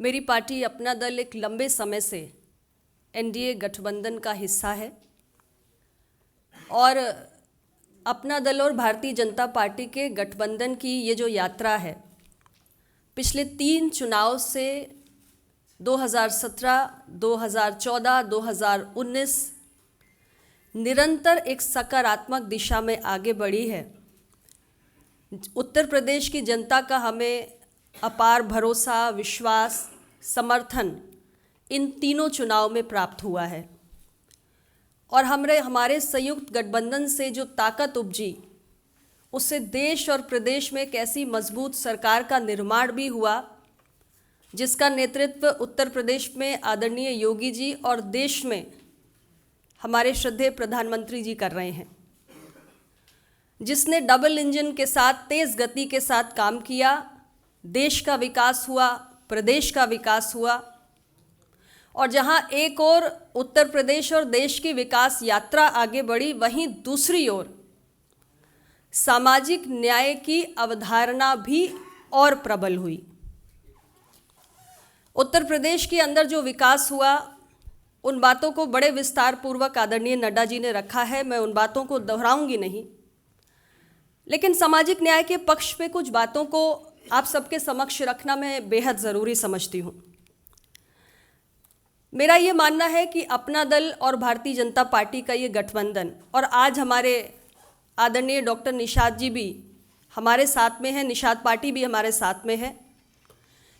मेरी पार्टी अपना दल एक लंबे समय से एनडीए गठबंधन का हिस्सा है और अपना दल और भारतीय जनता पार्टी के गठबंधन की ये जो यात्रा है पिछले 3 चुनाव से 2017, 2014, 2019 निरंतर एक सकारात्मक दिशा में आगे बढ़ी है। उत्तर प्रदेश की जनता का हमें अपार भरोसा, विश्वास, समर्थन इन तीनों चुनाव में प्राप्त हुआ है और हमारे संयुक्त गठबंधन से जो ताकत उपजी उससे देश और प्रदेश में एक ऐसी मजबूत सरकार का निर्माण भी हुआ जिसका नेतृत्व उत्तर प्रदेश में आदरणीय योगी जी और देश में हमारे श्रद्धेय प्रधानमंत्री जी कर रहे हैं, जिसने डबल इंजन के साथ तेज़ गति के साथ काम किया। देश का विकास हुआ, प्रदेश का विकास हुआ और जहां एक ओर उत्तर प्रदेश और देश की विकास यात्रा आगे बढ़ी, वहीं दूसरी ओर सामाजिक न्याय की अवधारणा भी और प्रबल हुई। उत्तर प्रदेश के अंदर जो विकास हुआ उन बातों को बड़े विस्तार पूर्वक आदरणीय नड्डा जी ने रखा है, मैं उन बातों को दोहराऊंगी नहीं, लेकिन सामाजिक न्याय के पक्ष पे कुछ बातों को आप सबके समक्ष रखना मैं बेहद ज़रूरी समझती हूँ। मेरा ये मानना है कि अपना दल और भारतीय जनता पार्टी का ये गठबंधन, और आज हमारे आदरणीय डॉक्टर निषाद जी भी हमारे साथ में हैं, निषाद पार्टी भी हमारे साथ में है,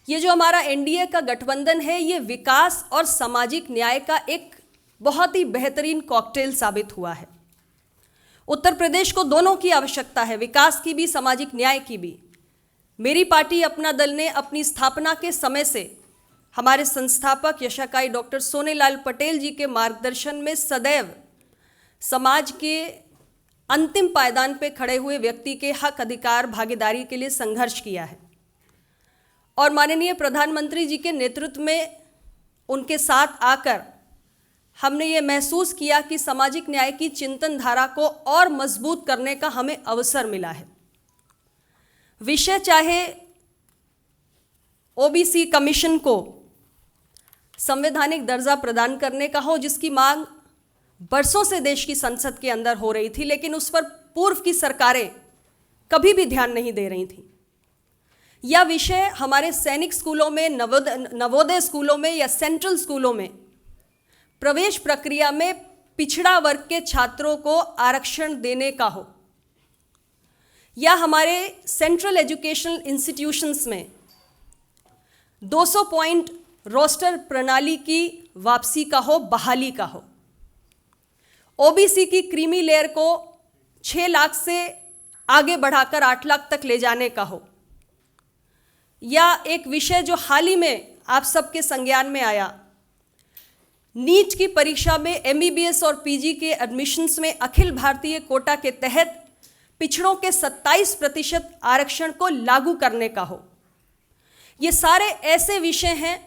ये जो हमारा एनडीए का गठबंधन है ये विकास और सामाजिक न्याय का एक बहुत ही बेहतरीन कॉकटेल साबित हुआ है। उत्तर प्रदेश को दोनों की आवश्यकता है, विकास की भी, सामाजिक न्याय की भी। मेरी पार्टी अपना दल ने अपनी स्थापना के समय से हमारे संस्थापक यशाकाई डॉक्टर सोनेलाल पटेल जी के मार्गदर्शन में सदैव समाज के अंतिम पायदान पे खड़े हुए व्यक्ति के हक, अधिकार, भागीदारी के लिए संघर्ष किया है और माननीय प्रधानमंत्री जी के नेतृत्व में उनके साथ आकर हमने ये महसूस किया कि सामाजिक न्याय की चिंतन धारा को और मजबूत करने का हमें अवसर मिला है। विषय चाहे ओबीसी कमीशन को संवैधानिक दर्जा प्रदान करने का हो, जिसकी मांग बरसों से देश की संसद के अंदर हो रही थी, लेकिन उस पर पूर्व की सरकारें कभी भी ध्यान नहीं दे रही थी, या विषय हमारे सैनिक स्कूलों में, नवोदय स्कूलों में या सेंट्रल स्कूलों में प्रवेश प्रक्रिया में पिछड़ा वर्ग के छात्रों को आरक्षण देने का हो, या हमारे सेंट्रल एजुकेशनल इंस्टीट्यूशंस में 200 पॉइंट रोस्टर प्रणाली की वापसी का हो, बहाली का हो, ओबीसी की क्रीमी लेयर को 6 लाख से आगे बढ़ाकर 8 लाख तक ले जाने का हो, या एक विषय जो हाल ही में आप सबके संज्ञान में आया, नीट की परीक्षा में एमबीबीएस और पीजी के एडमिशन्स में अखिल भारतीय कोटा के तहत पिछड़ों के 27% आरक्षण को लागू करने का हो। ये सारे ऐसे विषय हैं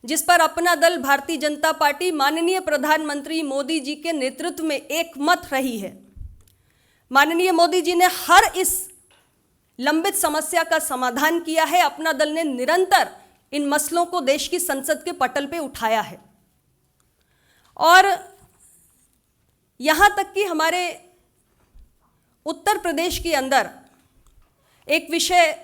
जिस पर अपना दल भारतीय जनता पार्टी माननीय प्रधानमंत्री मोदी जी के नेतृत्व में एकमत रही है। माननीय मोदी जी ने हर इस लंबित समस्या का समाधान किया है। अपना दल ने निरंतर इन मसलों को देश की संसद के पटल पे उठाया है और यहाँ तक कि हमारे उत्तर प्रदेश के अंदर एक विषय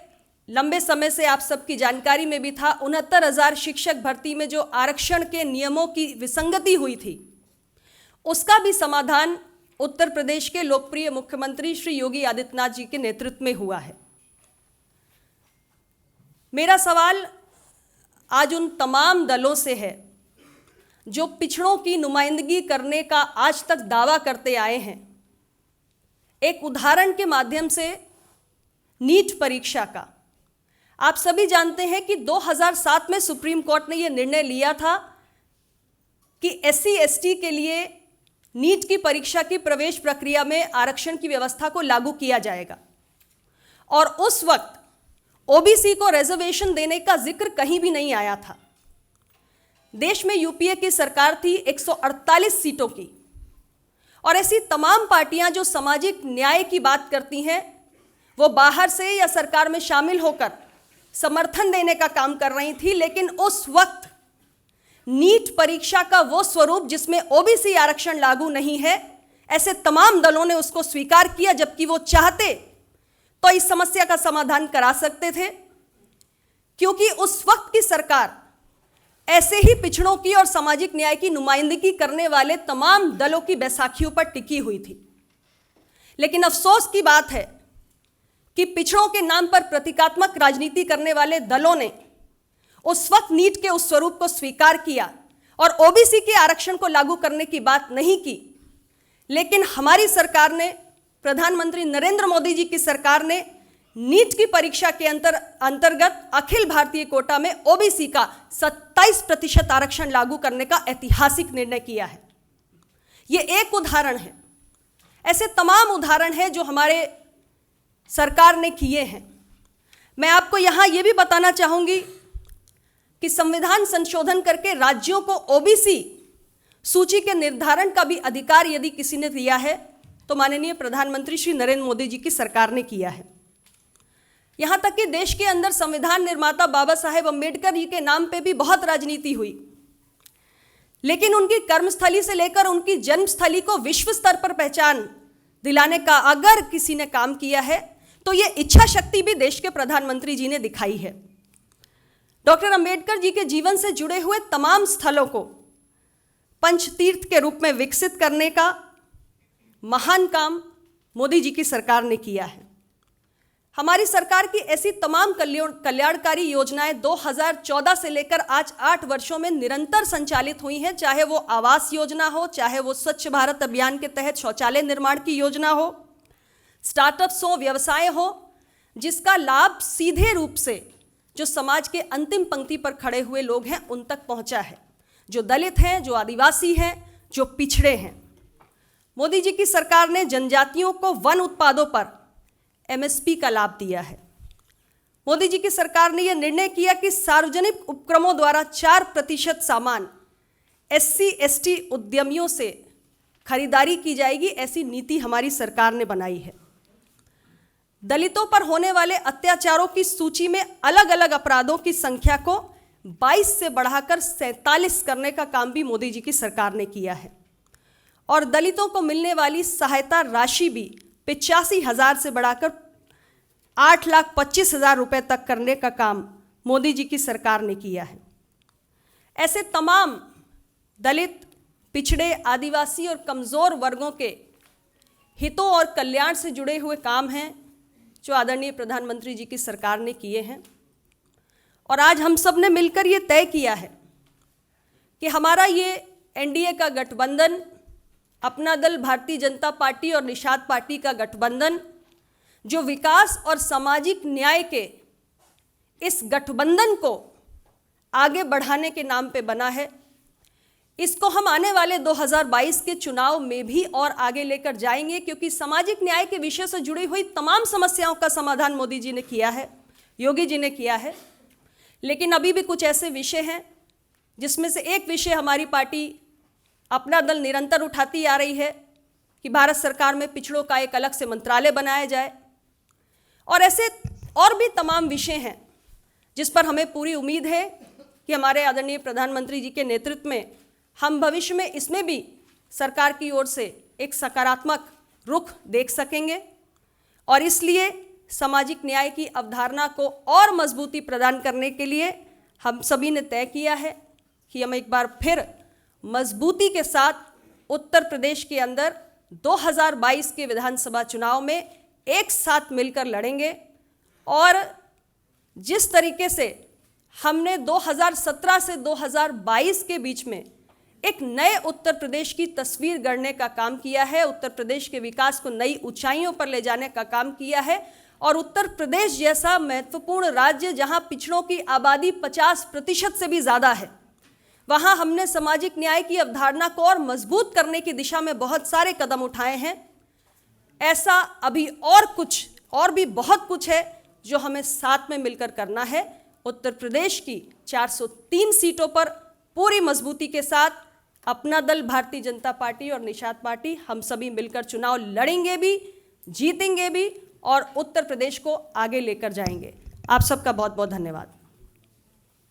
लंबे समय से आप सबकी जानकारी में भी था, 69,000 शिक्षक भर्ती में जो आरक्षण के नियमों की विसंगति हुई थी, उसका भी समाधान उत्तर प्रदेश के लोकप्रिय मुख्यमंत्री श्री योगी आदित्यनाथ जी के नेतृत्व में हुआ है। मेरा सवाल आज उन तमाम दलों से है जो पिछड़ों की नुमाइंदगी करने का आज तक दावा करते आए हैं। एक उदाहरण के माध्यम से नीट परीक्षा का, आप सभी जानते हैं कि 2007 में सुप्रीम कोर्ट ने यह निर्णय लिया था कि एससी एसटी के लिए नीट की परीक्षा की प्रवेश प्रक्रिया में आरक्षण की व्यवस्था को लागू किया जाएगा और उस वक्त ओबीसी को रिजर्वेशन देने का जिक्र कहीं भी नहीं आया था। देश में यूपीए की सरकार थी 148 सीटों की और ऐसी तमाम पार्टियां जो सामाजिक न्याय की बात करती हैं वो बाहर से या सरकार में शामिल होकर समर्थन देने का काम कर रही थी, लेकिन उस वक्त नीट परीक्षा का वो स्वरूप जिसमें ओबीसी आरक्षण लागू नहीं है, ऐसे तमाम दलों ने उसको स्वीकार किया, जबकि वो चाहते तो इस समस्या का समाधान करा सकते थे, क्योंकि उस वक्त की सरकार ऐसे ही पिछड़ों की और सामाजिक न्याय की नुमाइंदगी करने वाले तमाम दलों की बैसाखियों पर टिकी हुई थी। लेकिन अफसोस की बात है कि पिछड़ों के नाम पर प्रतीकात्मक राजनीति करने वाले दलों ने उस वक्त नीट के उस स्वरूप को स्वीकार किया और ओबीसी के आरक्षण को लागू करने की बात नहीं की। लेकिन हमारी सरकार ने, प्रधानमंत्री नरेंद्र मोदी जी की सरकार ने नीट की परीक्षा के अंतर्गत अखिल भारतीय कोटा में ओबीसी का 27% आरक्षण लागू करने का ऐतिहासिक निर्णय किया है। यह एक उदाहरण है, ऐसे तमाम उदाहरण हैं जो हमारे सरकार ने किए हैं। मैं आपको यहां यह भी बताना चाहूंगी कि संविधान संशोधन करके राज्यों को ओबीसी सूची के निर्धारण का भी अधिकार यदि किसी ने दिया है तो माननीय प्रधानमंत्री श्री नरेंद्र मोदी जी की सरकार ने किया है। यहां तक कि देश के अंदर संविधान निर्माता बाबा साहेब अम्बेडकर जी के नाम पे भी बहुत राजनीति हुई, लेकिन उनकी कर्मस्थली से लेकर उनकी जन्मस्थली को विश्व स्तर पर पहचान दिलाने का अगर किसी ने काम किया है तो ये इच्छा शक्ति भी देश के प्रधानमंत्री जी ने दिखाई है। डॉक्टर अंबेडकर जी के जीवन से जुड़े हुए तमाम स्थलों को पंचतीर्थ के रूप में विकसित करने का महान काम मोदी जी की सरकार ने किया है। हमारी सरकार की ऐसी तमाम कल्याणकारी योजनाएं 2014 से लेकर आज 8 वर्षों में निरंतर संचालित हुई हैं, चाहे वो आवास योजना हो, चाहे वो स्वच्छ भारत अभियान के तहत शौचालय निर्माण की योजना हो, स्टार्टअप्स हो, व्यवसाय हो, जिसका लाभ सीधे रूप से जो समाज के अंतिम पंक्ति पर खड़े हुए लोग हैं उन तक पहुंचा है, जो दलित हैं, जो आदिवासी हैं, जो पिछड़े हैं। मोदी जी की सरकार ने जनजातियों को वन उत्पादों पर एमएसपी का लाभ दिया है। मोदी जी की सरकार ने यह निर्णय किया कि सार्वजनिक उपक्रमों द्वारा 4% सामान SC/ST उद्यमियों से खरीदारी की जाएगी, ऐसी नीति हमारी सरकार ने बनाई है। दलितों पर होने वाले अत्याचारों की सूची में अलग अलग अपराधों की संख्या को 22 से बढ़ाकर 47 करने का काम भी मोदी जी की सरकार ने किया है। और दलितों को मिलने वाली सहायता राशि भी 85,000 से बढ़ाकर 8,25,000 रुपये तक करने का काम मोदी जी की सरकार ने किया है। ऐसे तमाम दलित, पिछड़े, आदिवासी और कमज़ोर वर्गों के हितों और कल्याण से जुड़े हुए काम हैं जो आदरणीय प्रधानमंत्री जी की सरकार ने किए हैं। और आज हम सब ने मिलकर ये तय किया है कि हमारा ये एनडीए का गठबंधन, अपना दल, भारतीय जनता पार्टी और निषाद पार्टी का गठबंधन, जो विकास और सामाजिक न्याय के इस गठबंधन को आगे बढ़ाने के नाम पे बना है, इसको हम आने वाले 2022 के चुनाव में भी और आगे लेकर जाएंगे, क्योंकि सामाजिक न्याय के विषय से जुड़ी हुई तमाम समस्याओं का समाधान मोदी जी ने किया है, योगी जी ने किया है। लेकिन अभी भी कुछ ऐसे विषय हैं जिसमें से एक विषय हमारी पार्टी अपना दल निरंतर उठाती आ रही है कि भारत सरकार में पिछड़ों का एक अलग से मंत्रालय बनाया जाए। और ऐसे और भी तमाम विषय हैं जिस पर हमें पूरी उम्मीद है कि हमारे आदरणीय प्रधानमंत्री जी के नेतृत्व में हम भविष्य में इसमें भी सरकार की ओर से एक सकारात्मक रुख देख सकेंगे। और इसलिए सामाजिक न्याय की अवधारणा को और मजबूती प्रदान करने के लिए हम सभी ने तय किया है कि हम एक बार फिर मजबूती के साथ उत्तर प्रदेश के अंदर 2022 के विधानसभा चुनाव में एक साथ मिलकर लड़ेंगे। और जिस तरीके से हमने 2017 से 2022 के बीच में एक नए उत्तर प्रदेश की तस्वीर गढ़ने का काम किया है, उत्तर प्रदेश के विकास को नई ऊंचाइयों पर ले जाने का काम किया है, और उत्तर प्रदेश जैसा महत्वपूर्ण राज्य जहां पिछड़ों की आबादी 50% से भी ज़्यादा है, वहां हमने सामाजिक न्याय की अवधारणा को और मजबूत करने की दिशा में बहुत सारे कदम उठाए हैं। ऐसा अभी और भी बहुत कुछ है जो हमें साथ में मिलकर करना है। उत्तर प्रदेश की 403 सीटों पर पूरी मजबूती के साथ अपना दल, भारतीय जनता पार्टी और निषाद पार्टी, हम सभी मिलकर चुनाव लड़ेंगे भी, जीतेंगे भी और उत्तर प्रदेश को आगे लेकर जाएंगे। आप सबका बहुत बहुत धन्यवाद।